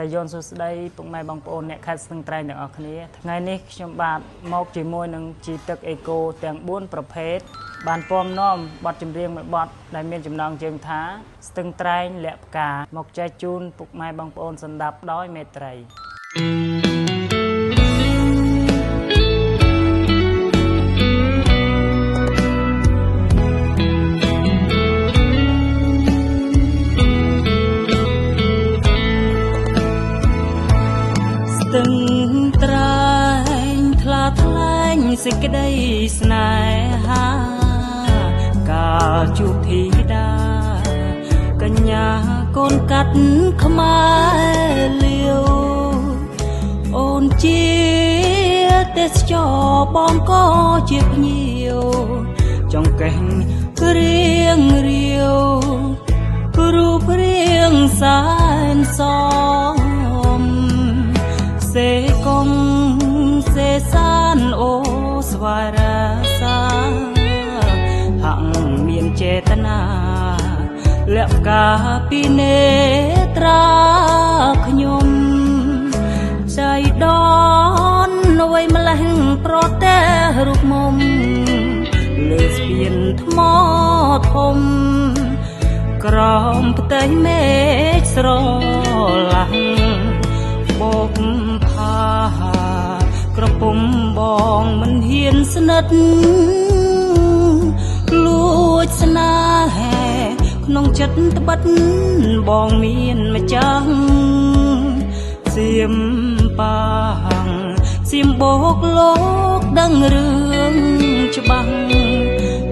សយនសុស្ដីពុកម៉ែបងប្អូនអ្នកខេត្តស្ទឹងត្រែងទាំងអស់គ្នាថ្ងៃនេះខ្ញុំបាទមកជាមួយនឹងជីទឹកអេកូទាំង4ប្រភេទបានពំនាំបទចម្រៀងមួយបទដែលមានចំណងជើងថាស្ទឹងត្រែងលាក់ផ្កាមកចែកជូនពុកម៉ែបងប្អូនសន្តាប់ដោយមេត្រីស្ទឹងត្រែងថ្លាថ្លែងសេចក្តីស្នេហាកាលជួបធីតាកញ្ញាកូនកាត់ខ្មែរលាវអូនជាទេសចរបងក៏ជាភ្ញៀវចង្កេះរៀងរាវរូបរាងសែនសមសេកុងសេសានអូស្វារាសាហាក់មានចេតនាលាក់ផ្កាពីនេត្រាខ្ញុំใจដនអ្វីម្លេះប្រទេរូបមុំលើស្ពានថ្មធំក្រោមផ្ទៃមេឃស្រឡាំងបោកផាក្រពុំបងមិនហ៊ានស្និទ្ធលួចស្នេហ៍ក្នុងចិត្តត្បិតបងមានម្ចាស់សៀមប៉ាងសៀមបោកលោកដឹងរឿងច្បាស់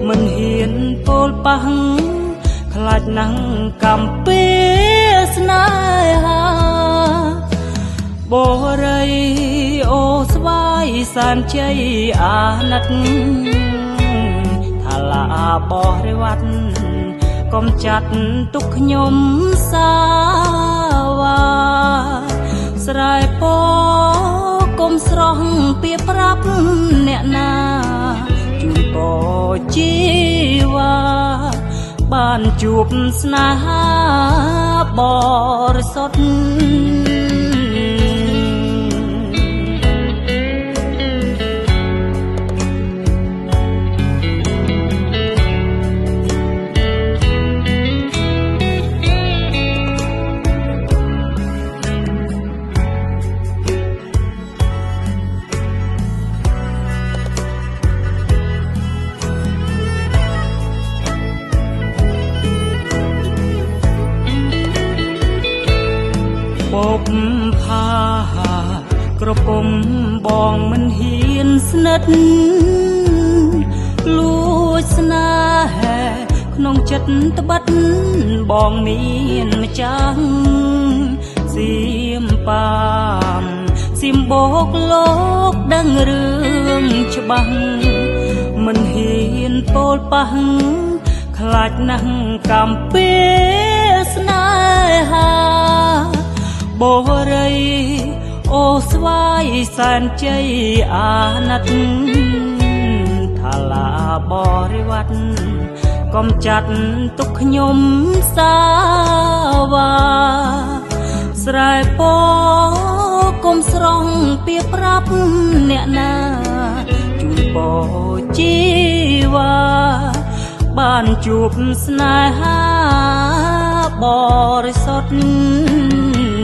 មិនហ៊ានពោលប៉ះខ្លាចណាស់កំពីស្នេហាបរិយអូស្វាយសានជ័យអាណិតថាឡាបរិវត្តកុំចាត់ទុកខ្ញុំសាវ៉ាស្រែពកុំស្រស់ពីប្រាប់អ្នកណាជូនពជីវ៉ាបានជួបស្នេហាបរិសុទ្ធបបផាក្រពុំបងមិនហ៊ានស្និទ្ធលួចស្នេហ៍ក្នុងចិត្តត្បិតបងមានម្ចាស់សៀមប៉ាមសៀមបោកលោកដឹងរឿងច្បាស់មិនហ៊ានពោលប៉ះខ្លាចណាស់កំពីស្នេហាបរិយអូស្វាយសែនជ័យអាណិតថាឡាបរិវត្តកុំចាត់ទុកខ្ញុំសាវ៉ាស្រែពកុំស្រង់ពីប្រាប់អ្នកណាជូនពជីវ៉ាបានជួបស្នេហាបរិសុទ្ធ